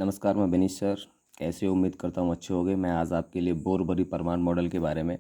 नमस्कार, मैं बेनिश सर। कैसे हो? उम्मीद करता हूँ अच्छे होंगे। मैं आज आपके लिए बोरबरी परमाणु मॉडल के बारे में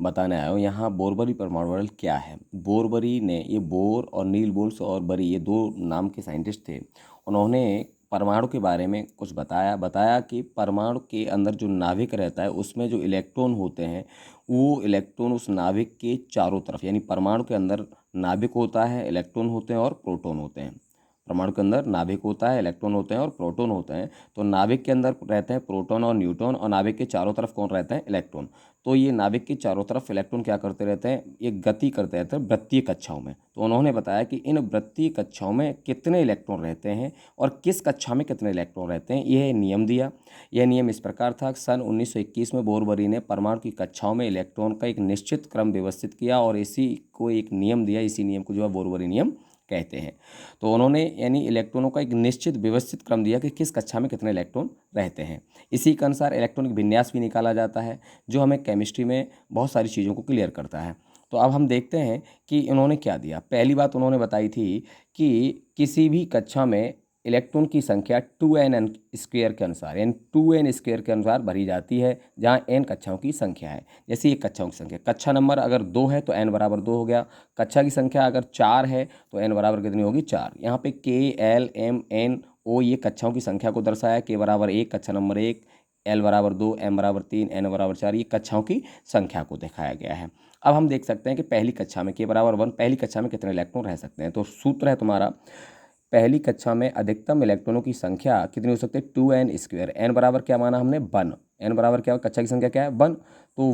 बताने आया हूँ। यहाँ बोरबरी परमाणु मॉडल क्या है? बोरबरी ने ये बोर और नील बोर्स और बरी ये दो नाम के साइंटिस्ट थे। उन्होंने परमाणु के बारे में कुछ बताया कि परमाणु के अंदर जो नाभिक रहता है उसमें जो इलेक्ट्रॉन होते हैं वो इलेक्ट्रॉन उस नाभिक के चारों तरफ, यानी परमाणु के अंदर नाभिक होता है, इलेक्ट्रॉन होते हैं और प्रोटॉन होते हैं। परमाणु के अंदर नाभिक होता है, इलेक्ट्रॉन होते हैं और प्रोटॉन होते हैं। तो नाभिक के अंदर रहते हैं प्रोटॉन और न्यूट्रॉन, और नाभिक के चारों तरफ कौन रहते हैं? इलेक्ट्रॉन। तो ये नाभिक के चारों तरफ इलेक्ट्रॉन क्या करते रहते हैं? ये गति करते रहते हैं वृत्तीय कक्षाओं में। तो उन्होंने बताया कि इन वृत्तीय कक्षाओं में कितने इलेक्ट्रॉन रहते हैं और किस कक्षा में कितने इलेक्ट्रॉन रहते हैं, यह नियम दिया। यह नियम इस प्रकार था। सन 1921 में बोरबरी ने परमाणु की कक्षाओं में इलेक्ट्रॉन का एक निश्चित क्रम व्यवस्थित किया और इसी को एक नियम दिया। इसी नियम को जो है बोरबरी नियम कहते हैं। तो उन्होंने यानी इलेक्ट्रॉनों का एक निश्चित व्यवस्थित क्रम दिया कि किस कक्षा में कितने इलेक्ट्रॉन रहते हैं। इसी के अनुसार इलेक्ट्रॉनिक विन्यास भी निकाला जाता है, जो हमें केमिस्ट्री में बहुत सारी चीज़ों को क्लियर करता है। तो अब हम देखते हैं कि इन्होंने क्या दिया। पहली बात उन्होंने बताई थी कि किसी भी कक्षा में इलेक्ट्रॉन की संख्या 2n स्क्वायर के अनुसार, यानी 2n स्क्वायर के अनुसार भरी जाती है, जहाँ n कक्षाओं की संख्या है। जैसे ये कक्षाओं की संख्या, कक्षा नंबर अगर 2 है तो n बराबर 2 हो गया। कक्षा की संख्या अगर 4 है तो n बराबर कितनी होगी? 4। यहाँ पे k, l, m, n, o ये कक्षाओं की संख्या को दर्शाया। k बराबर 1 कक्षा नंबर 1, l बराबर 2, m बराबर 3, n बराबर 4, ये कक्षाओं की संख्या को दिखाया गया है। अब हम देख सकते हैं कि पहली कक्षा में k बराबर 1, पहली कक्षा में कितने इलेक्ट्रॉन रह सकते हैं। तो सूत्र है तुम्हारा, पहली कक्षा में अधिकतम इलेक्ट्रॉनों की संख्या कितनी हो सकती है? 2n square. n बराबर क्या माना हमने? 1। n बराबर क्या? कक्षा की संख्या क्या है? 1। तो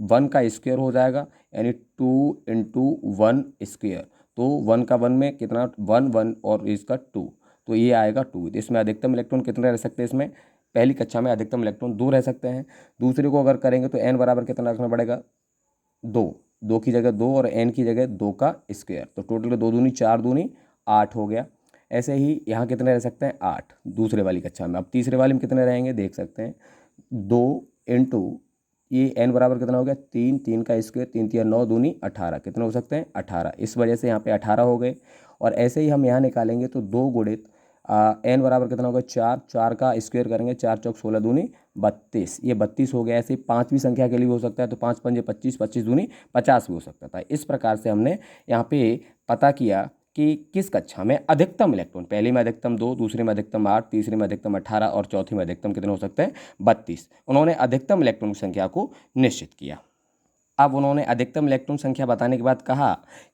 1 का स्क्वायर हो जाएगा, यानी 2 इंटू 1 स्क्वायर। तो 1 का 1 में कितना? 1 1 और इसका 2, तो ये आएगा 2। इसमें अधिकतम इलेक्ट्रॉन कितने रह सकते हैं? इसमें पहली कक्षा में अधिकतम इलेक्ट्रॉन 2 रह सकते हैं। दूसरे को अगर करेंगे तो n बराबर कितना रखना पड़ेगा? 2। 2 की जगह 2 और n की जगह 2 का स्क्वायर। तो टोटल 2 दूनी 4 दूनी 8 हो गया। ऐसे ही यहाँ कितने रह सकते हैं? 8 दूसरे वाली कक्षा में। अब तीसरे वाले में कितने रहेंगे देख सकते हैं। 2 इंटू ये n बराबर कितना हो गया? 3, 3 का स्क्वायर, 3 3 9 दूनी 18, कितने हो सकते हैं? 18। इस वजह से यहाँ पे 18 हो गए। और ऐसे ही हम यहाँ निकालेंगे तो 2 गुणित n बराबर कितना होगा? 4, 4 का स्क्वायर करेंगे, 4 चौक 16 दूनी 32, ये 32 हो गया। ऐसे पाँचवीं संख्या के लिए हो सकता है, तो 5 पंजे 25, 25 दूनी 50 भी हो सकता था। इस प्रकार से हमने यहाँ पे पता किया कि किस कक्षा में अधिकतम इलेक्ट्रॉन, पहले में अधिकतम 2, दूसरे में अधिकतम 8, तीसरे में अधिकतम 18 और चौथे में अधिकतम कितने हो सकते हैं? 32। उन्होंने अधिकतम इलेक्ट्रॉन की संख्या को निश्चित किया। अब उन्होंने अधिकतम इलेक्ट्रॉन संख्या बताने के बाद कहा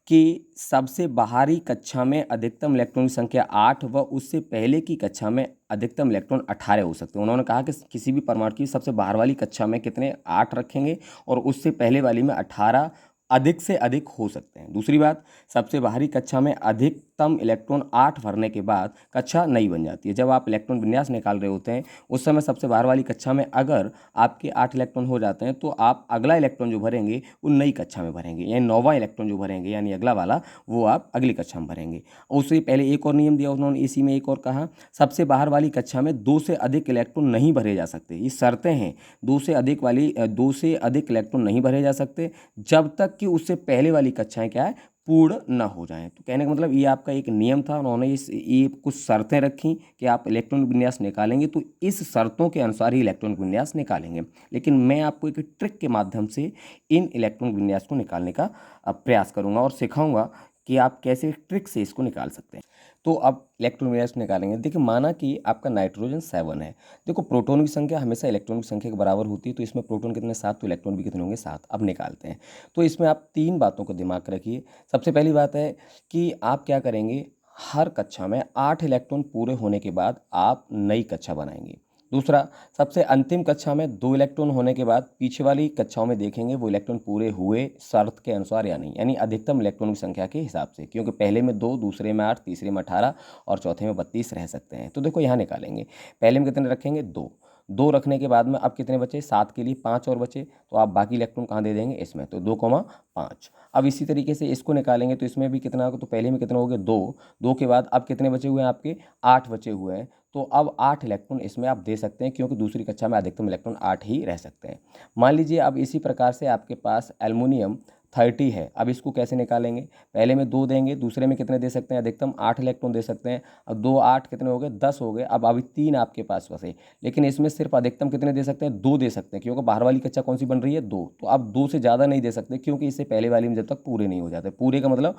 कि सबसे बाहरी कक्षा में अधिकतम इलेक्ट्रॉन की संख्या 8 व उससे पहले की कक्षा में अधिकतम इलेक्ट्रॉन 18 हो सकते हैं। उन्होंने कहा कि किसी भी परमाणु की सबसे बाहर वाली कक्षा में कितने? 8 रखेंगे और उससे पहले वाली में 18 अधिक से अधिक हो सकते हैं। दूसरी बात, सबसे बाहरी कक्षा में अधिकतम इलेक्ट्रॉन 8 भरने के बाद कक्षा नई बन जाती है। जब आप इलेक्ट्रॉन विन्यास निकाल रहे होते हैं उस समय सबसे बाहर वाली कक्षा में अगर आपके 8 इलेक्ट्रॉन हो जाते हैं तो आप अगला इलेक्ट्रॉन जो भरेंगे वो नई कक्षा में भरेंगे, यानी 9वां इलेक्ट्रॉन जो भरेंगे यानी अगला वाला, वो आप अगली कक्षा में भरेंगे। उससे पहले एक और नियम दिया उन्होंने, इसी में एक और कहा, सबसे बाहर वाली कक्षा में 2 से अधिक इलेक्ट्रॉन नहीं भरे जा सकते। ये शर्तें हैं, 2 से अधिक इलेक्ट्रॉन नहीं भरे जा सकते जब तक कि उससे पहले वाली कक्षाएं क्या है? पूर्ण न हो जाएं। तो कहने का मतलब ये आपका एक नियम था। उन्होंने ये कुछ शर्तें रखी कि आप इलेक्ट्रॉन विन्यास निकालेंगे तो इस शर्तों के अनुसार ही इलेक्ट्रॉन विन्यास निकालेंगे। लेकिन मैं आपको एक ट्रिक के माध्यम से इन इलेक्ट्रॉन विन्यास को निकालने का प्रयास करूंगा और सिखाऊंगा कि आप कैसे ट्रिक से इसको निकाल सकते हैं। तो अब इलेक्ट्रॉन विन्यास निकालेंगे। देखिए, माना कि आपका नाइट्रोजन 7 है। देखो, प्रोटॉन की संख्या हमेशा इलेक्ट्रॉन की संख्या के बराबर होती है, तो इसमें प्रोटॉन कितने? 7, तो इलेक्ट्रॉन भी कितने होंगे? 7। अब निकालते हैं। तो इसमें आप 3 बातों को दिमाग में रखिए। सबसे पहली बात है कि आप क्या करेंगे, हर कक्षा में 8 इलेक्ट्रॉन पूरे होने के बाद आप नई कक्षा बनाएंगे। दूसरा, सबसे अंतिम कक्षा में 2 इलेक्ट्रॉन होने के बाद पीछे वाली कक्षाओं में देखेंगे वो इलेक्ट्रॉन पूरे हुए शर्त के अनुसार या नहीं, यानी अधिकतम इलेक्ट्रॉन की संख्या के हिसाब से, क्योंकि पहले में 2, दूसरे में 8, तीसरे में 18 और चौथे में 32 रह सकते हैं। तो देखो यहाँ निकालेंगे, पहले में कितने रखेंगे? 2। 2 रखने के बाद में अब कितने बचे? 7 के लिए 5 और बचे, तो आप बाकी इलेक्ट्रॉन कहाँ दे देंगे? इसमें। तो 2,5। अब इसी तरीके से इसको निकालेंगे तो इसमें भी कितना होगा? तो पहले में कितना हो गया? 2। 2 के बाद अब कितने बचे हुए हैं आपके? 8 बचे हुए हैं। तो अब 8 इलेक्ट्रॉन इसमें आप दे सकते हैं, क्योंकि दूसरी कक्षा में अधिकतम इलेक्ट्रॉन 8 ही रह सकते हैं। मान लीजिए अब इसी प्रकार से आपके पास एल्युमिनियम 30 है। अब इसको कैसे निकालेंगे, पहले में 2 देंगे, दूसरे में कितने दे सकते हैं, अधिकतम 8 इलेक्ट्रॉन दे सकते हैं। अब 2 8 कितने हो गए, 10 हो गए। अब अभी 3 आपके पास बचे, लेकिन इसमें सिर्फ अधिकतम कितने दे सकते हैं, 2 दे सकते हैं, क्योंकि बाहर वाली कक्षा कौन सी बन रही है, 2। तो अब 2 से ज़्यादा नहीं दे सकते, क्योंकि इससे पहले वाली में जब तक पूरे नहीं हो जाते। पूरे का मतलब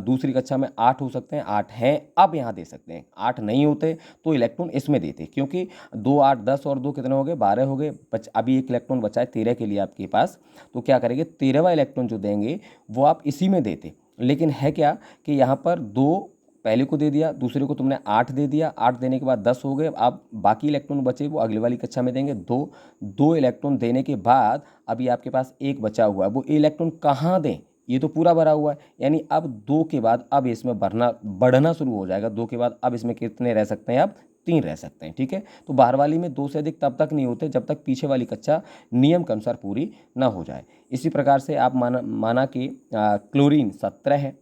दूसरी कक्षा में 8 हो सकते हैं, 8 हैं, अब यहाँ दे सकते हैं। 8 नहीं होते तो इलेक्ट्रॉन इसमें देते, क्योंकि 2 8 10 और 2 कितने हो गए, 12 हो गए। अभी एक इलेक्ट्रॉन बचा है 13 के लिए आपके पास, तो क्या करेंगे, 13वां इलेक्ट्रॉन जो देंगे वो आप इसी में देते। लेकिन है क्या कि यहाँ पर 2 पहले को दे दिया, दूसरे को तुमने 8 दे दिया, 8 देने के बाद 10 हो गए। आप बाकी इलेक्ट्रॉन बचे वो अगली वाली कक्षा में देंगे। 2 इलेक्ट्रॉन देने के बाद अभी आपके पास एक बचा हुआ है, वो इलेक्ट्रॉन कहाँ दें, ये तो पूरा भरा हुआ है। यानी अब 2 के बाद अब इसमें बढ़ना शुरू हो जाएगा। 2 के बाद अब इसमें कितने रह सकते हैं, अब 3 रह सकते हैं। ठीक है, तो बाहर वाली में 2 से अधिक तब तक नहीं होते जब तक पीछे वाली कक्षा नियम के अनुसार पूरी ना हो जाए। इसी प्रकार से आप माना कि क्लोरीन 17 है,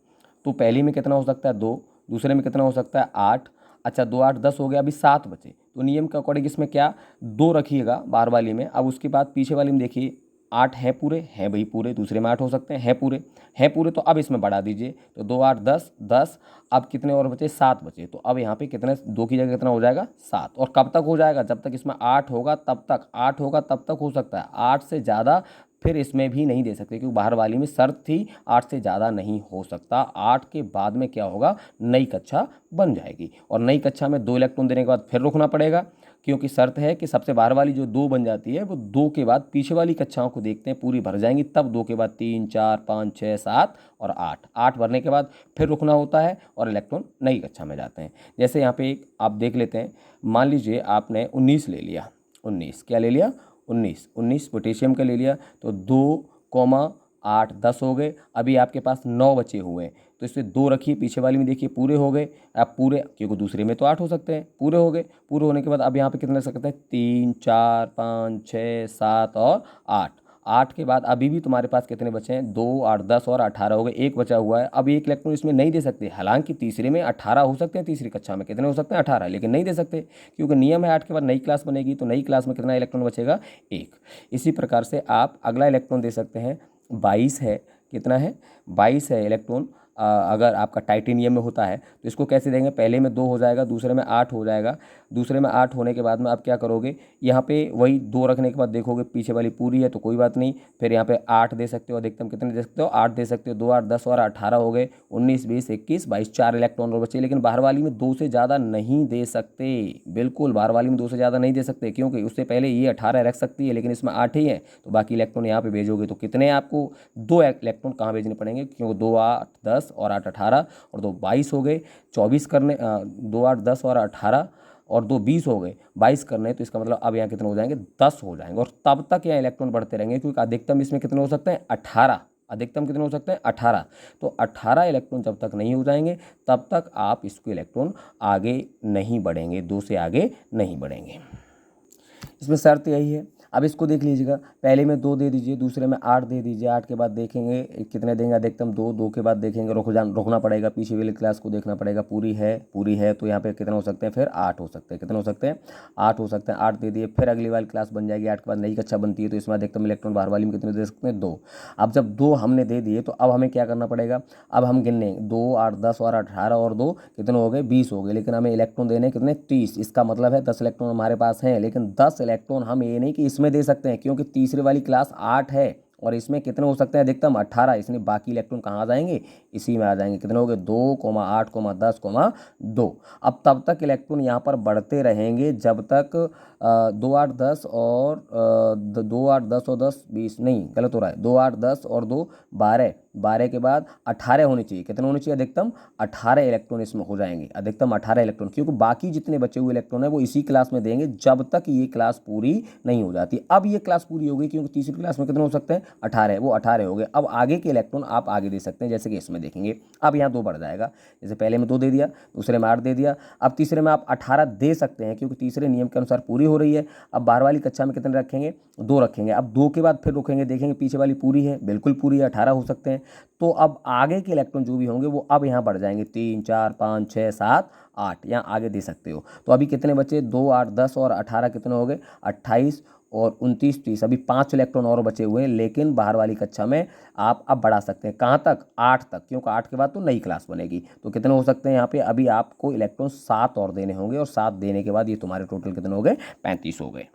तो पहली में कितना हो सकता है, 2, दूसरे में कितना हो सकता है, 8। अच्छा 2 8 10 हो गया, अभी 7 बचे, तो नियम के अकॉर्डिंग इसमें क्या 2 रखिएगा बाहर वाली में। अब उसके बाद पीछे वाली में देखिए 8 है पूरे, हैं भाई पूरे, दूसरे में 8 हो सकते हैं, हैं पूरे, तो अब इसमें बढ़ा दीजिए, तो 2 8 10 10। अब कितने और बचे, 7 बचे, तो अब यहाँ पे कितने, 2 की जगह कितना हो जाएगा, 7। और कब तक हो जाएगा, जब तक इसमें 8 होगा तब तक, 8 होगा तब तक हो सकता है। 8 से ज़्यादा फिर इसमें भी नहीं दे सकते, क्योंकि बाहर वाली में शर्त थी 8 से ज़्यादा नहीं हो सकता। 8 के बाद में क्या होगा, नई कक्षा बन जाएगी, और नई कक्षा में 2 इलेक्ट्रॉन देने के बाद फिर रुकना पड़ेगा, क्योंकि शर्त है कि सबसे बाहर वाली जो 2 बन जाती है वो 2 के बाद पीछे वाली कक्षाओं को देखते हैं पूरी भर जाएंगी, तब 2 के बाद 3 4 5 6 7 और 8, 8 भरने के बाद फिर रुकना होता है और इलेक्ट्रॉन नई कक्षा में जाते हैं। जैसे यहाँ पे एक आप देख लेते हैं, मान लीजिए आपने 19 ले लिया, 19 क्या ले लिया, 19 पोटेशियम का ले लिया, तो 2 8 10 हो गए। अभी आपके पास 9 बचे हुए हैं, तो इसमें 2 रखिए, पीछे वाली में देखिए पूरे हो गए। अब पूरे, क्योंकि दूसरे में तो 8 हो सकते हैं, पूरे हो गए। पूरे होने के बाद अब यहाँ पे कितने रह सकते हैं, 3 4 5 6 7 और 8। 8 के बाद अभी भी तुम्हारे पास कितने बचे हैं, 2 8 10 और 18 हो गए, एक बचा हुआ है। अब एक इलेक्ट्रॉन इसमें नहीं दे सकते, हालांकि तीसरे में 18 हो सकते हैं, तीसरी कक्षा में कितने हो सकते हैं, 18, लेकिन नहीं दे सकते, क्योंकि नियम है 8 के बाद नई क्लास बनेगी, तो नई क्लास में कितना इलेक्ट्रॉन बचेगा, 1। इसी प्रकार से आप अगला इलेक्ट्रॉन दे सकते हैं, 22 है, कितना है, 22 है इलेक्ट्रॉन। अगर आपका टाइटेनियम में होता है तो इसको कैसे देंगे, पहले में 2 हो जाएगा, दूसरे में 8 हो जाएगा। दूसरे में 8 होने के बाद में आप क्या करोगे, यहाँ पे वही 2 रखने के बाद देखोगे पीछे वाली पूरी है तो कोई बात नहीं, फिर यहाँ पे 8 दे सकते हो, अधिकतम कितने दे सकते हो, 8 दे सकते हो। 2 8 10 और 18 हो गए, 19 20 21 22, 4 इलेक्ट्रॉन और बचे। लेकिन बाहर वाली में 2 से ज़्यादा नहीं दे सकते, बिल्कुल बाहर वाली में 2 से ज़्यादा नहीं दे सकते, क्योंकि उससे पहले ये 18 रख सकती है, लेकिन इसमें 8 ही है, तो बाकी इलेक्ट्रॉन यहाँ पे भेजोगे तो कितने आपको 2 इलेक्ट्रॉन कहाँ भेजने पड़ेंगे, क्योंकि 2 8 10 और 8 18 और 2 22 हो गए। 24 करने 2 8 10 और 18 और 2 20 हो गए, 22 करने, तो इसका मतलब अब यहाँ कितने हो जाएंगे, 10 हो जाएंगे। और तब तक यहाँ इलेक्ट्रॉन बढ़ते रहेंगे, क्योंकि अधिकतम इसमें कितने हो सकते हैं, 18, अधिकतम कितने हो सकते हैं, 18। तो 18 इलेक्ट्रॉन जब तक नहीं हो जाएंगे तब तक आप इसको इलेक्ट्रॉन आगे नहीं बढ़ेंगे, 2 से आगे नहीं बढ़ेंगे। इसमें शर्त यही है। अब इसको देख लीजिएगा, पहले में 2 दे दीजिए, दूसरे में 8 दे दीजिए। 8 के बाद देखेंगे कितने देंगे, अधिकतम 2, 2 के बाद देखेंगे रुकना पड़ेगा, पीछे वाली क्लास को देखना पड़ेगा, पूरी है तो यहाँ पे कितने हो सकते हैं, फिर 8 हो सकते हैं, कितने हो सकते हैं, 8 हो सकते हैं। 8 दे दिए, फिर अगली वाली क्लास बन जाएगी, 8 के बाद नई कक्षा बनती है, तो इसमें अधिकतम इलेक्ट्रॉन बाहर वाली में कितने दे सकते हैं, 2। अब जब 2 हमने दे दिए तो अब हमें क्या करना पड़ेगा, अब हम गिनने 2 8 10 और 18 और 2 कितने हो गए, 20 हो गए। लेकिन हमें इलेक्ट्रॉन देने कितने, 30। इसका मतलब है 10 इलेक्ट्रॉन हमारे पास हैं, लेकिन 10 इलेक्ट्रॉन हम ये नहीं कि इसमें दे सकते हैं, क्योंकि तीसरे वाली क्लास 8 है और इसमें कितने हो सकते हैं, अधिकतम 18। इसलिए बाकी इलेक्ट्रॉन कहाँ आ जाएंगे, इसी में आ जाएंगे। कितने हो गए, 2 8 10 2। अब तब तक इलेक्ट्रॉन यहाँ पर बढ़ते रहेंगे जब तक 2 8 10 और 2 8 10 और 10 20 नहीं, गलत हो रहा है, 2 8 10 और 2 12, 12 के बाद 18 होने चाहिए। कितने होने चाहिए, अधिकतम 18 इलेक्ट्रॉन इसमें हो जाएंगे, अधिकतम 18 इलेक्ट्रॉन, क्योंकि बाकी जितने बचे हुए इलेक्ट्रॉन है वो इसी क्लास में देंगे जब तक ये क्लास पूरी नहीं हो जाती। अब ये क्लास पूरी हो गई, क्योंकि तीसरी क्लास में कितने हो सकते हैं, 18, वो 18 हो गए। अब आगे के इलेक्ट्रॉन आप आगे दे सकते हैं, जैसे कि इसमें देखेंगे। अब यहाँ 2 बढ़ जाएगा, जैसे पहले में 2 दे दिया, दूसरे में 8 दे दिया, अब तीसरे में आप 18 दे सकते हैं, क्योंकि तीसरे नियम के अनुसार पूरी हो रही है। अब बाहर वाली कक्षा में कितने रखेंगे, 2 रखेंगे। अब 2 के बाद फिर रुकेंगे, देखेंगे पीछे वाली पूरी है, बिल्कुल पूरी है, 18 हो सकते हैं। तो अब आगे के इलेक्ट्रॉन जो भी होंगे वो अब यहाँ बढ़ जाएंगे, 3 4 5 6 7 8, यहाँ आगे दे सकते हो। तो अभी कितने बचे, 2 8 10 और 18 कितने हो गए, 28 और 29 30, अभी 5 इलेक्ट्रॉन और बचे हुए हैं। लेकिन बाहर वाली कक्षा में आप अब बढ़ा सकते हैं, कहाँ तक, 8 तक, क्योंकि 8 के बाद तो नई क्लास बनेगी। तो कितने हो सकते हैं यहाँ पे, अभी आपको इलेक्ट्रॉन 7 और देने होंगे, और 7 देने के बाद ये तुम्हारे टोटल कितने हो गए, 35 हो गए।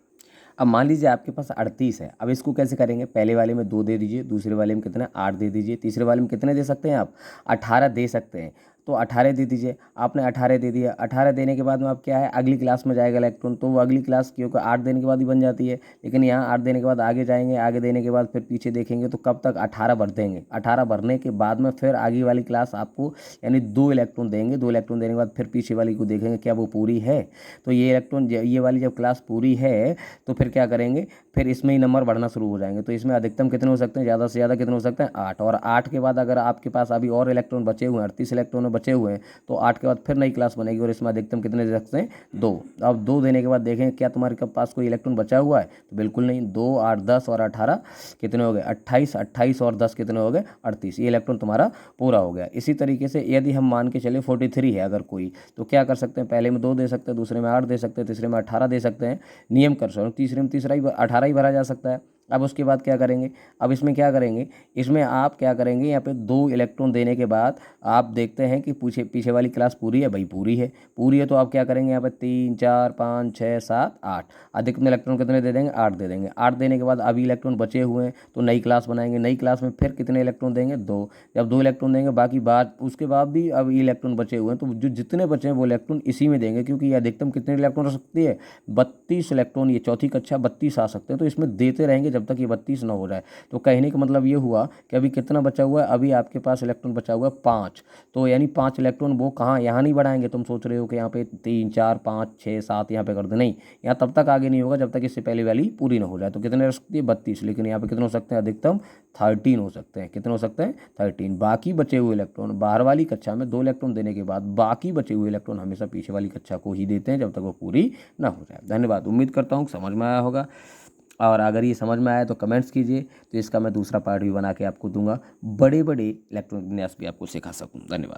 अब मान लीजिए आपके पास 38 है, अब इसको कैसे करेंगे, पहले वाले में 2 दे दीजिए, दूसरे वाले में कितने 8 दे दीजिए, तीसरे वाले में कितने दे सकते हैं आप, 18 दे सकते हैं। तो 18 दे दीजिए, आपने 18 दे दिया। 18 देने के बाद में आप क्या है, अगली क्लास में जाएगा इलेक्ट्रॉन, तो वो अगली क्लास क्योंकि 8 देने के बाद ही बन जाती है। लेकिन यहाँ 8 देने के बाद आगे जाएंगे, आगे देने के बाद फिर पीछे देखेंगे तो कब तक 18 भर देंगे। 18 भरने के बाद में फिर आगे वाली क्लास आपको यानी 2 इलेक्ट्रॉन देंगे। 2 इलेक्ट्रॉन देने के बाद फिर पीछे वाली को देखेंगे क्या वो पूरी है। तो ये इलेक्ट्रॉन, ये वाली जब क्लास पूरी है तो फिर क्या करेंगे, फिर इसमें ही नंबर बढ़ना शुरू हो जाएंगे। तो इसमें अधिकतम कितने हो सकते हैं, ज़्यादा से ज़्यादा कितने हो सकते हैं, 8। और 8 के बाद अगर आपके पास अभी और इलेक्ट्रॉन बचे हुए हैं, 38 इलेक्ट्रॉन बचे हुए हैं, तो 8 के बाद फिर नई क्लास बनेगी और इसमें अधिकतम कितने दे सकते हैं, 2। अब 2 देने के बाद देखें क्या तुम्हारे पास कोई इलेक्ट्रॉन बचा हुआ है, तो बिल्कुल नहीं। 2 8 10 और 18 कितने हो गए, 28। 28 और 10 कितने हो गए, 38। ये इलेक्ट्रॉन तुम्हारा पूरा हो गया। इसी तरीके से यदि हम मान के चले 43 है अगर कोई, तो क्या कर सकते हैं, पहले में 2 दे सकते हैं, दूसरे में 8 दे सकते हैं, तीसरे में 18 दे सकते हैं, नियम कर सकते, तीसरे में तीसरा ही 18 ही भरा जा सकता है। अब उसके बाद क्या करेंगे, अब इसमें क्या करेंगे, इसमें आप क्या करेंगे, यहाँ पे 2 इलेक्ट्रॉन देने के बाद आप देखते हैं कि पीछे वाली क्लास पूरी है, भाई पूरी है। पूरी है तो आप क्या करेंगे, यहाँ पे 3 4 5 6 7 8, अधिकतम इलेक्ट्रॉन कितने दे देंगे, 8 दे देंगे। 8 देने के बाद अभी इलेक्ट्रॉन बचे हुए हैं तो नई क्लास बनाएंगे। नई क्लास में फिर कितने इलेक्ट्रॉन देंगे, 2। जब 2 इलेक्ट्रॉन देंगे, बाकी बात उसके बाद भी अब इलेक्ट्रॉन बचे हुए हैं, तो जो जितने बचे हैं वो इलेक्ट्रॉन इसी में देंगे, क्योंकि ये अधिकतम कितने इलेक्ट्रॉन रख सकती है, 32 इलेक्ट्रॉन। ये चौथी कक्षा 32 आ सकते हैं, तो इसमें देते रहेंगे जब तक ये 32 ना हो जाए। तो कहने का मतलब ये हुआ कि अभी कितना बचा हुआ है, अभी आपके पास इलेक्ट्रॉन बचा हुआ है 5। तो यानी 5 इलेक्ट्रॉन वो कहाँ, यहाँ नहीं बढ़ाएंगे। तुम सोच रहे हो कि यहाँ पे 3 4 5 6 7 यहाँ पे कर दे, नहीं, यहाँ तब तक आगे नहीं होगा जब तक इससे पहले वाली पूरी ना हो जाए। तो कितने रख सकती है, 32। लेकिन यहाँ पे कितने हो सकते हैं, अधिकतम 13 हो सकते हैं। कितने हो सकते हैं, 13। बाकी बचे हुए इलेक्ट्रॉन बाहर वाली कक्षा में 2 इलेक्ट्रॉन देने के बाद बाकी बचे हुए इलेक्ट्रॉन हमेशा पीछे वाली कक्षा को ही देते हैं जब तक वो पूरी ना हो जाए। धन्यवाद, उम्मीद करता हूँ समझ में आया होगा। और अगर ये समझ में आया तो कमेंट्स कीजिए, तो इसका मैं दूसरा पार्ट भी बना के आपको दूंगा, बड़े बड़े इलेक्ट्रॉनिक विन्यास भी आपको सिखा सकूँ। धन्यवाद।